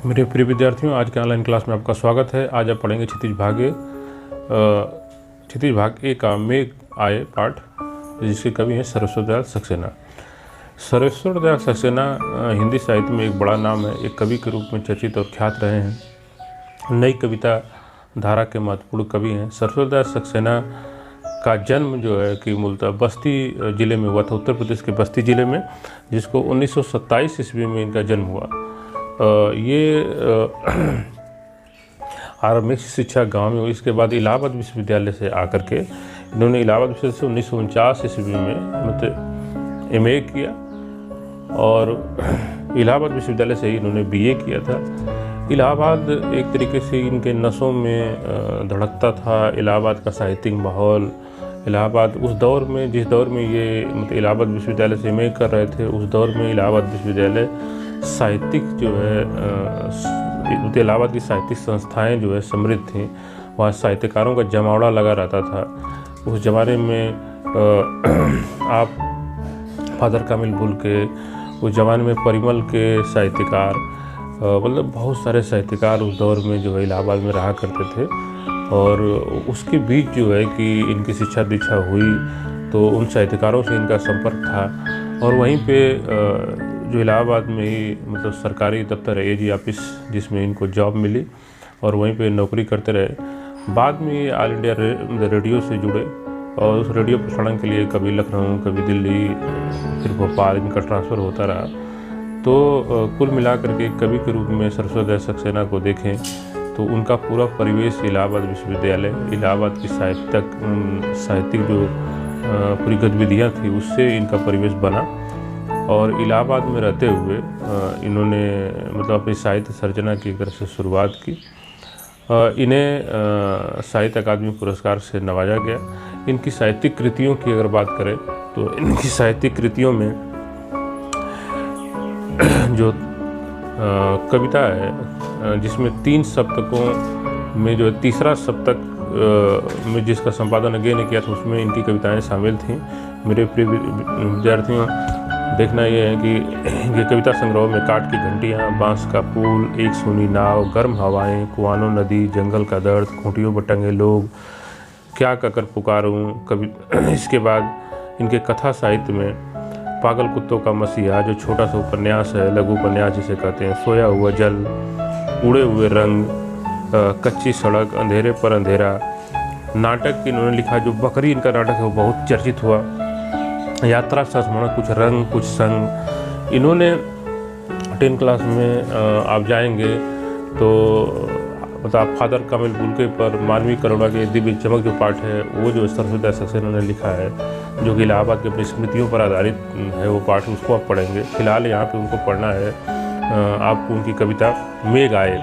मेरे प्रिय विद्यार्थियों, आज के ऑनलाइन क्लास में आपका स्वागत है। आज आप पढ़ेंगे क्षितिज भाग ए का मेघ आए पाठ, जिसके कवि हैं सर्वेश्वर दयाल सक्सेना। सर्वेश्वर दयाल सक्सेना हिंदी साहित्य में एक बड़ा नाम है। एक कवि के रूप में चर्चित और ख्यात रहे हैं। नई कविता धारा के महत्वपूर्ण कवि हैं। सर्वेश्वर दयाल सक्सेना का जन्म जो है कि मूलतः बस्ती ज़िले में हुआ था, उत्तर प्रदेश के बस्ती ज़िले में, जिसको 1927 ईस्वी में इनका जन्म हुआ। ये आरंभिक शिक्षा गांव में हुई। इसके बाद इलाहाबाद विश्वविद्यालय से आकर के इन्होंने इलाहाबाद विश्वविद्यालय से 1949 ईस्वी में मतलब MA किया और इलाहाबाद विश्वविद्यालय से ही इन्होंने BA किया था। इलाहाबाद एक तरीके से इनके नसों में धड़कता था। इलाहाबाद का साहित्यिक माहौल, इलाहाबाद उस दौर में, जिस दौर में ये मतलब इलाहाबाद विश्वविद्यालय से MA कर रहे थे, उस दौर में इलाहाबाद विश्वविद्यालय साहित्यिक जो है इलाहाबाद की साहित्यिक संस्थाएं जो है समृद्ध थीं। वहाँ साहित्यकारों का जमावड़ा लगा रहता था। उस ज़माने में आप फादर कामिल बुल के, उस ज़माने में परिमल के साहित्यकार, मतलब बहुत सारे साहित्यकार उस दौर में जो है इलाहाबाद में रहा करते थे। और उसके बीच जो है कि इनकी शिक्षा दीक्षा हुई तो उन साहित्यकारों से इनका संपर्क था। और वहीं पे जो इलाहाबाद में ही मतलब सरकारी दफ्तर AG ऑफिस, जिसमें इनको जॉब मिली और वहीं पे नौकरी करते रहे। बाद में ये ऑल इंडिया रेडियो से जुड़े और उस रेडियो प्रसारण के लिए कभी लखनऊ, कभी दिल्ली, फिर भोपाल इनका ट्रांसफ़र होता रहा। तो कुल मिलाकर के कवि के रूप में सर्वेश्वर दयाल सक्सेना को देखें तो उनका पूरा परिवेश इलाहाबाद विश्वविद्यालय, इलाहाबाद की साहित्यिक जो पूरी गतिविधियाँ थी उससे इनका परिवेश बना। और इलाहाबाद में रहते हुए इन्होंने मतलब अपनी साहित्य सर्जना की एक तरह से शुरुआत की। इन्हें साहित्य अकादमी पुरस्कार से नवाजा गया। इनकी साहित्यिक कृतियों की अगर बात करें तो इनकी साहित्यिक कृतियों में जो कविता है जिसमें 3 सप्तकों में जो तीसरा सप्तक में जिसका संपादन अगे ने किया था, उसमें इनकी कविताएं शामिल थीं। मेरे प्रिय विद्यार्थियों, देखना ये है कि ये कविता संग्रह में काठ की घंटियाँ, बांस का पुल, एक सूनी नाव, गर्म हवाएं, कुआनो नदी, जंगल का दर्द, खूंटियों पर टंगे लोग, क्या कहकर पुकारूं कवि। इसके बाद इनके कथा साहित्य में पागल कुत्तों का मसीहा, जो छोटा सा उपन्यास है, लघु उपन्यास जिसे कहते हैं, सोया हुआ जल, उड़े हुए रंग, कच्ची सड़क, अंधेरे पर अंधेरा। नाटक इन्होंने लिखा, जो बकरी इनका नाटक है वो बहुत चर्चित हुआ। यात्रा संस्मरण, कुछ रंग कुछ संग। इन्होंने 10 क्लास में आप जाएंगे तो मतलब फादर कामिल बुल पर मानवीय करुणा के दिव्य चमक जो पाठ है वो जो सर्वेश्वर दयाल सक्सेना ने लिखा है, जो कि इलाहाबाद की अपनी स्मृतियों पर आधारित है वो पाठ, उसको आप पढ़ेंगे। फिलहाल यहाँ पे उनको पढ़ना है आपको उनकी कविता मेघ आए।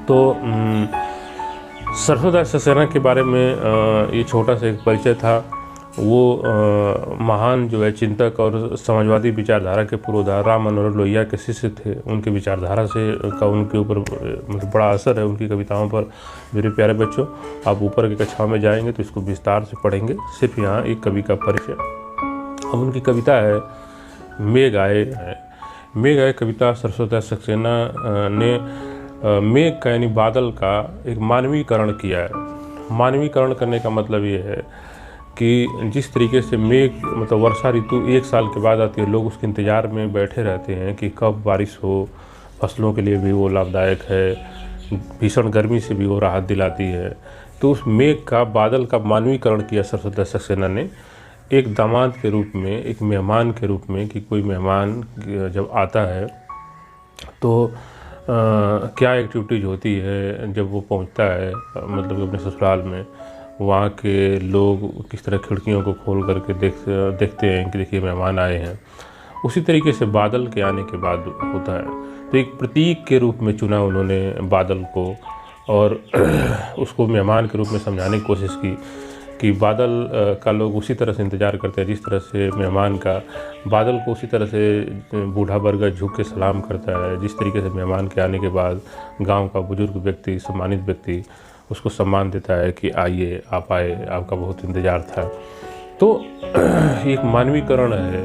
तो सर्वेश्वर दयाल सक्सेना के बारे में ये छोटा सा एक परिचय था। वो महान जो है चिंतक और समाजवादी विचारधारा के पुरोधा राम मनोहर लोहिया के शिष्य थे। उनके विचारधारा से का उनके ऊपर मतलब बड़ा असर है उनकी कविताओं पर। मेरे प्यारे बच्चों, आप ऊपर की कक्षाओं में जाएंगे तो इसको विस्तार से पढ़ेंगे। सिर्फ यहाँ एक कवि का परिचय। अब उनकी कविता है मेघ आए। मेघ आए कविता सर्वेश्वर दयाल सक्सेना ने मेघ का यानी बादल का एक मानवीकरण किया है। मानवीकरण करने का मतलब ये है कि जिस तरीके से मेघ मतलब वर्षा ऋतु 1 साल के बाद आती है, लोग उसके इंतज़ार में बैठे रहते हैं कि कब बारिश हो। फसलों के लिए भी वो लाभदायक है, भीषण गर्मी से भी वो राहत दिलाती है। तो उस मेघ का, बादल का मानवीकरण किया सर्वेश्वर दयाल सक्सेना ने एक दामाद के रूप में, एक मेहमान के रूप में, कि कोई मेहमान जब आता है तो क्या एक्टिविटीज़ होती है जब वो पहुंचता है मतलब अपने ससुराल में। वहाँ के लोग किस तरह खिड़कियों को खोल करके देखते हैं कि देखिए मेहमान आए हैं। उसी तरीके से बादल के आने के बाद होता है। तो एक प्रतीक के रूप में चुना उन्होंने बादल को और उसको मेहमान के रूप में समझाने की कोशिश की कि बादल का लोग उसी तरह से इंतज़ार करते हैं जिस तरह से मेहमान का, बादल को उसी तरह से बूढ़ा वर्ग झुक के सलाम करता है, जिस तरीके से मेहमान के आने के बाद गाँव का बुजुर्ग व्यक्ति, सम्मानित व्यक्ति उसको सम्मान देता है कि आइए, आप आए, आपका बहुत इंतज़ार था। तो एक मानवीकरण है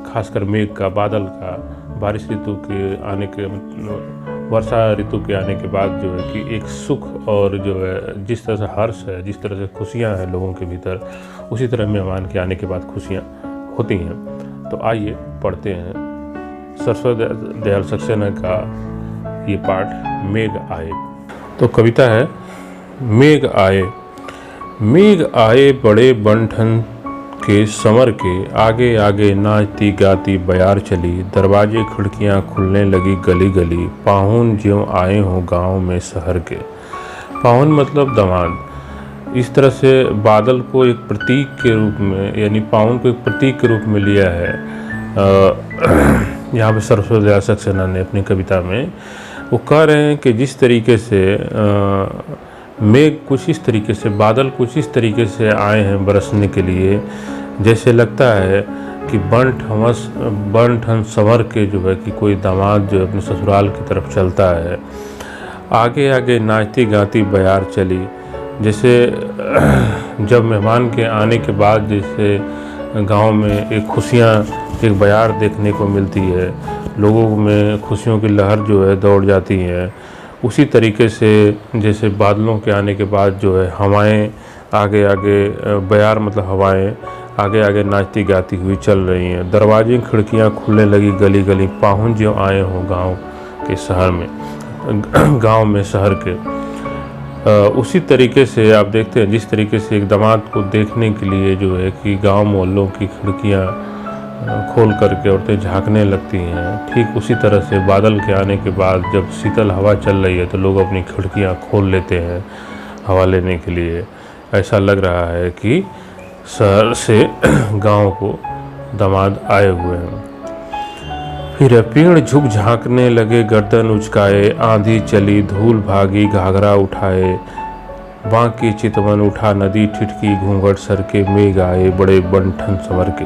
खासकर मेघ का, बादल का, बारिश ऋतु के आने के वर्षा ऋतु के आने के बाद जो है कि एक सुख और जो है जिस तरह से हर्ष है, जिस तरह से खुशियाँ हैं लोगों के भीतर, उसी तरह मेहमान के आने के बाद खुशियाँ होती हैं। तो आइए पढ़ते हैं सरस्वती दयाल सक्सेना का ये पाठ मेघ आए। तो कविता है, मेघ आए। मेघ आए बड़े बन-ठन के संवर के, आगे आगे नाचती गाती बयार चली, दरवाजे खिड़कियां खुलने लगी गली गली, पाहुन ज्यों आए हों गांव में शहर के। पाहुन मतलब दामाद। इस तरह से बादल को एक प्रतीक के रूप में, यानी पाहुन को एक प्रतीक के रूप में लिया है यहाँ पे सरस्वती दयाल सक्सेना ने अपनी कविता में। वो कह रहे हैं कि जिस तरीके से मेघ कुछ इस तरीके से, बादल कुछ इस तरीके से आए हैं बरसने के लिए, जैसे लगता है कि बन ठन संवर के जो है कि कोई दामाद जो अपने ससुराल की तरफ चलता है। आगे आगे नाचती गाती बयार चली, जैसे जब मेहमान के आने के बाद जैसे गांव में एक खुशियाँ, एक बयार देखने को मिलती है, लोगों में खुशियों की लहर जो है दौड़ जाती है। उसी तरीके से जैसे बादलों के आने के बाद जो है हवाएं आगे आगे, बयार मतलब हवाएं आगे आगे नाचती गाती हुई चल रही हैं। दरवाजे खिड़कियां खुलने लगी गली गली, पाहुन जो आए हों गांव के शहर में, गांव में शहर के। उसी तरीके से आप देखते हैं जिस तरीके से एक दामाद को देखने के लिए जो है कि गांव मोहल्लों की खिड़कियां खोल करके औरतें झांकने लगती हैं, ठीक उसी तरह से बादल के आने के बाद जब शीतल हवा चल रही है तो लोग अपनी खिड़कियां खोल लेते हैं हवा लेने के लिए। ऐसा लग रहा है कि शहर से गांव को दामाद आए हुए हैं। फिर पेड़ झुक झांकने लगे गर्दन उचकाए, आंधी चली धूल भागी घाघरा उठाए, बांकी चितवन उठा नदी ठिठकी घूंघट सर के, मेघ आए बड़े बन-ठन संवर के।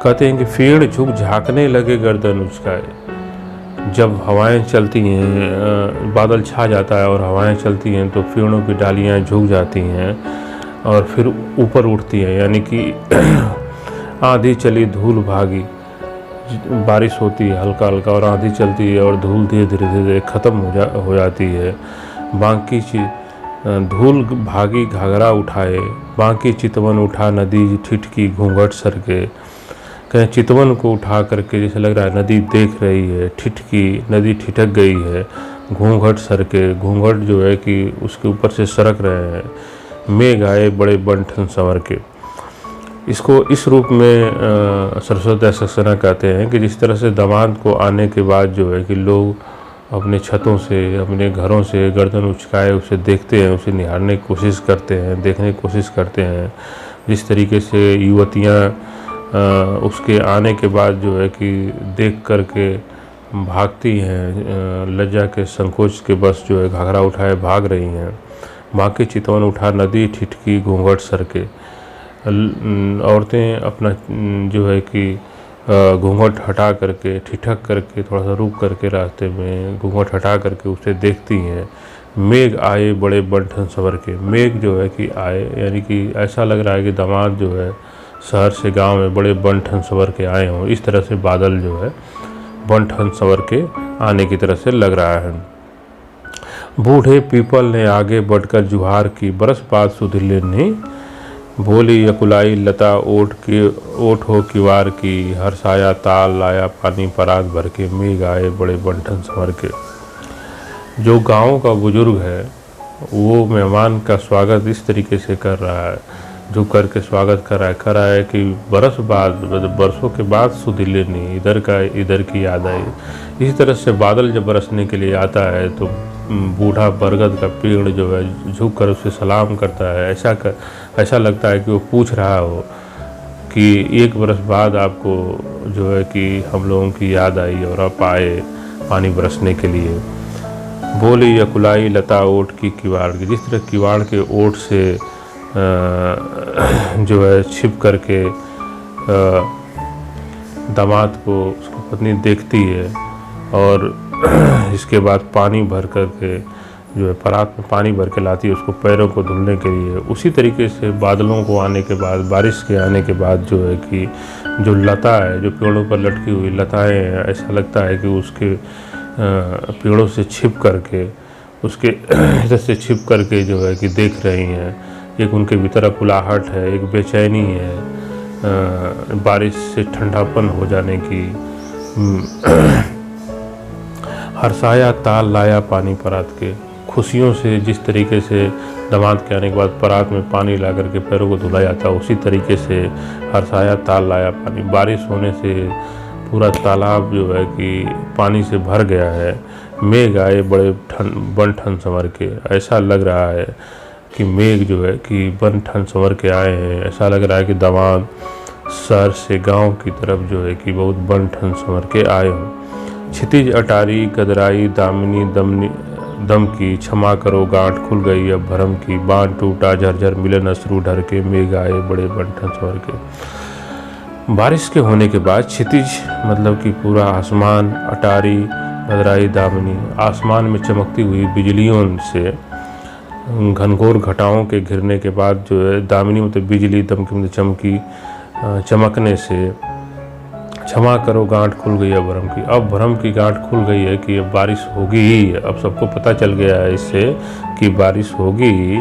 कहते हैं कि पेड़ झुक झांकने लगे गर्दन उचकाए। जब हवाएं चलती हैं, बादल छा जाता है और हवाएं चलती हैं तो पेड़ों की डालियां झुक जाती हैं और फिर ऊपर उठती हैं, यानी कि आंधी चली धूल भागी, बारिश होती है हल्का हल्का और आंधी चलती है और धूल धीरे धीरे ख़त्म हो जाती है। बांकी धूल भागी घाघरा उठाए, बांकी चितवन उठा नदी ठिठकी घूंघट सर के। कहीं चितवन को उठा करके जैसे लग रहा है नदी देख रही है, ठिठकी नदी ठिठक गई है, घूंघट सर के, घूंघट जो है कि उसके ऊपर से सरक रहे हैं। मेघ आए बड़े बन-ठन संवर के। इसको इस रूप में सरस्वती दयाल सक्सेना कहते हैं कि जिस तरह से दामाद को आने के बाद जो है कि लोग अपने छतों से, अपने घरों से गर्दन उचकाए उसे देखते हैं, उसे निहारने की कोशिश करते हैं, देखने की कोशिश करते हैं। जिस तरीके से युवतियाँ उसके आने के बाद जो है कि देख कर के भागती हैं, लज्जा के संकोच के बस जो है घाघरा उठाए भाग रही हैं। बांकी चितवन उठा नदी ठिठकी घूंघट सर के। औरतें अपना जो है कि घूंघट हटा करके, ठिठक करके, थोड़ा सा रुक करके रास्ते में घूंघट हटा करके उसे देखती हैं। मेघ आए बड़े बन-ठन संवर के। मेघ जो है कि आए, यानी कि ऐसा लग रहा है कि दामाद जो है शहर से गांव में बड़े बन-ठन संवर के आए हों। इस तरह से बादल जो है बन-ठन संवर के आने की तरह से लग रहा है। बूढ़े पीपल ने आगे बढ़कर जुहार की, बरस बाद सुधिल्य ने भोली यकुलाई लता ओठ हो किवार की, हर्षाया ताल लाया पानी परात भर के, मेघ आए बड़े बन-ठन संवर के। जो गांव का बुजुर्ग है वो मेहमान का स्वागत इस तरीके से कर रहा है, जो करके स्वागत कर रहा है कि बरसों के बाद सुधिल्य ने इधर की याद आई। इसी तरह से बादल जब बरसने के लिए आता है तो बूढ़ा बरगद का पेड़ जो है झुक कर उसे सलाम करता है। ऐसा लगता है कि वो पूछ रहा हो कि एक बरस बाद आपको जो है कि हम लोगों की याद आई और आप आए पानी बरसने के लिए। बोली यकुलाई लता ओट की किवाड़ की, जिस तरह किवाड़ के ओट से जो है छिप करके दामाद को उसकी पत्नी देखती है और इसके बाद पानी भर करके जो है परात में पानी भर के लाती है उसको पैरों को धुलने के लिए। उसी तरीके से बादलों को आने के बाद, बारिश के आने के बाद जो है कि जो लता है, जो पेड़ों पर लटकी हुई लताएं हैं, ऐसा लगता है कि उसके पेड़ों से छिप करके, उसके हिस्से से छिप करके जो है कि देख रही हैं। एक उनके भीतर अकुलाहट है, एक बेचैनी है बारिश से ठंडापन हो जाने की। हर्षाया ताल लाया पानी परात के, खुशियों से जिस तरीके से दामाद के आने के बाद परात में पानी ला करके पैरों को धुला जाता है, उसी तरीके से हर्षाया ताल लाया पानी। बारिश होने से पूरा तालाब जो है कि पानी से भर गया है। मेघ आए बड़े बन ठन संवर के, ऐसा लग रहा है कि मेघ जो है कि बन ठन संवर के आए हैं। ऐसा लग रहा है कि दामाद शहर से गांव की तरफ जो है कि बहुत बन ठन संवर के आए हों। क्षितिज अटारी गदराई दामिनी दम की, क्षमा करो गांठ खुल गई अब भरम की। बांध टूटा झरझर मिलन अश्रु ढर के, मेघ आए बड़े बन ठन संवर के। बारिश के होने के बाद क्षितिज मतलब कि पूरा आसमान, अटारी गदराई दामिनी, आसमान में चमकती हुई बिजलियों से, घनघोर घटाओं के घिरने के बाद जो है दामिनी मतलब बिजली, दमकी मतलब चमकी, चमकने से क्षमा करो गांठ खुल गई अब भरम की। अब भरम की गांठ खुल गई है कि अब बारिश होगी ही। अब सबको पता चल गया है इससे कि बारिश होगी।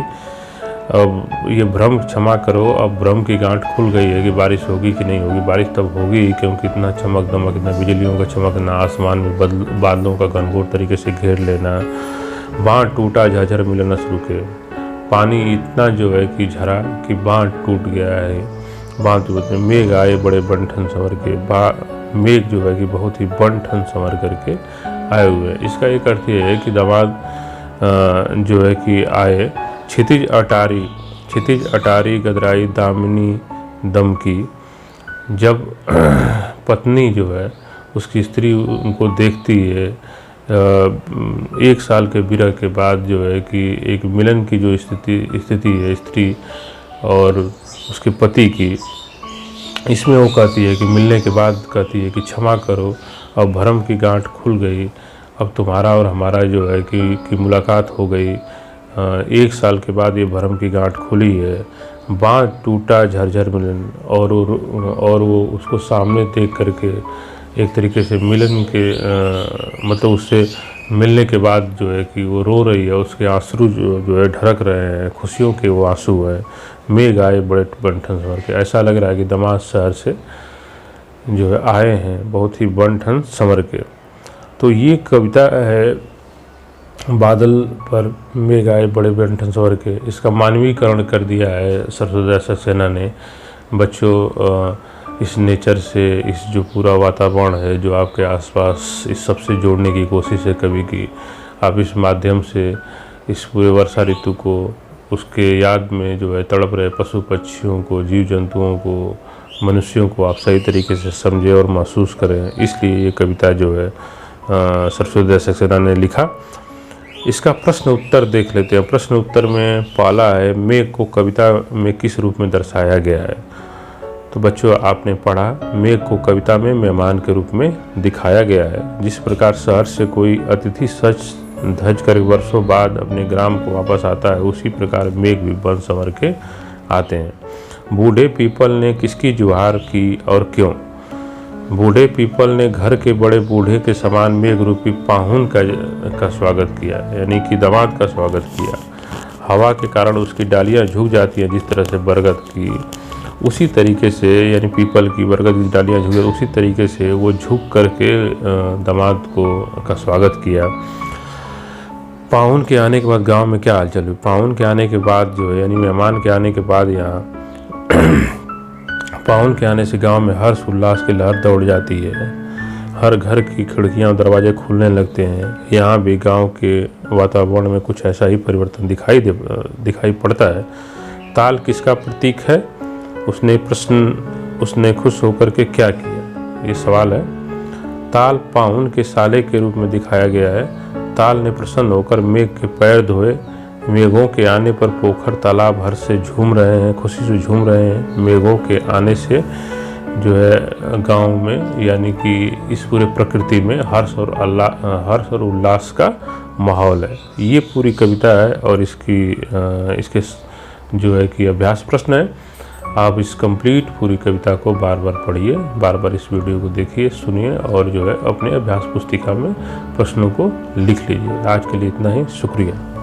अब ये भ्रम क्षमा करो, अब भ्रम की गांठ खुल गई है कि बारिश होगी कि नहीं होगी। बारिश तब होगी क्योंकि इतना चमक दमक, इतना बिजलियों का चमकना, आसमान में बादलों का घनघोर तरीके से घेर लेना। बांध टूटा झरझर मिलन शुरू के, पानी इतना जो है कि झरा कि बांध टूट गया है। बांध टूट, मेघ आए बड़े बन ठन संवर के, मेघ जो है कि बहुत ही बन ठन संवर करके आए हुए हैं। इसका एक अर्थ ये है कि दामाद जो है कि आए। क्षितिज अटारी गदराई दामिनी दम की, जब पत्नी जो है उसकी स्त्री उनको देखती है, एक साल के विरह के बाद जो है कि एक मिलन की जो स्थिति है स्त्री और उसके पति की, इसमें वो कहती है कि मिलने के बाद कहती है कि क्षमा करो, अब भरम की गांठ खुल गई, अब तुम्हारा और हमारा जो है कि मुलाकात हो गई। एक साल के बाद ये भरम की गांठ खुली है। बांध टूटा झरझर मिलन, और वो उसको सामने देख करके एक तरीके से मिलन के मतलब उससे मिलने के बाद जो है कि वो रो रही है, उसके आंसू जो है ढरक रहे हैं, खुशियों के वो आंसू हैं। मेघ आए बड़े बन ठन संवर के, ऐसा लग रहा है कि दामाद शहर से जो है आए हैं बहुत ही बन ठन संवर के। तो ये कविता है बादल पर मेघ आए बड़े बन ठन संवर के। इसका मानवीकरण कर दिया है सरस्वती सक्सेना ने। बच्चों, इस नेचर से, इस जो पूरा वातावरण है जो आपके आसपास, इस सब से जोड़ने की कोशिश है कवि की। आप इस माध्यम से इस पूरे वर्षा ऋतु को, उसके याद में जो है तड़प रहे पशु पक्षियों को, जीव जंतुओं को, मनुष्यों को आप सही तरीके से समझें और महसूस करें। इसलिए ये कविता जो है सरस्वती सक्सेना ने लिखा। इसका प्रश्न उत्तर देख लेते हैं। प्रश्न उत्तर में पहला है, मेघ को कविता में किस रूप में दर्शाया गया है। तो बच्चों, आपने पढ़ा, मेघ को कविता में मेहमान के रूप में दिखाया गया है। जिस प्रकार शहर से कोई अतिथि सच धज कर वर्षों बाद अपने ग्राम को वापस आता है, उसी प्रकार मेघ भी बन संवर के आते हैं। बूढ़े पीपल ने किसकी जुहार की और क्यों। बूढ़े पीपल ने घर के बड़े बूढ़े के समान मेघ रूपी पाहुन का स्वागत किया, यानी कि दामाद का स्वागत किया। हवा के कारण उसकी डालियां झुक जाती हैं, जिस तरह से बरगद की, उसी तरीके से, यानी पीपल की, बरगद की डालियां झुक जाती, उसी तरीके से वो झुक करके दामाद का स्वागत किया। पाहुन के आने के बाद गांव में क्या हालचाल हुई। पाहुन के आने के बाद जो है, यानी मेहमान के आने के बाद यहाँ पाहुन के आने से गांव में हर्ष उल्लास की लहर दौड़ जाती है। हर घर की खिड़कियां और दरवाजे खुलने लगते हैं। यहाँ भी गांव के वातावरण में कुछ ऐसा ही परिवर्तन दिखाई पड़ता है। ताल किसका प्रतीक है। उसने खुश होकर के क्या किया, ये सवाल है। ताल पाहुन के साले के रूप में दिखाया गया है। ताल ने प्रसन्न होकर मेघ के पैर धोए। मेघों के आने पर पोखर तालाब हर्ष से झूम रहे हैं, खुशी से झूम रहे हैं। मेघों के आने से जो है गांव में, यानी कि इस पूरे प्रकृति में हर्ष और उल्लास का माहौल है। ये पूरी कविता है और इसके जो है कि अभ्यास प्रश्न है। आप इस कंप्लीट पूरी कविता को बार बार पढ़िए, बार बार इस वीडियो को देखिए, सुनिए और जो है अपने अभ्यास पुस्तिका में प्रश्नों को लिख लीजिए। आज के लिए इतना ही, शुक्रिया।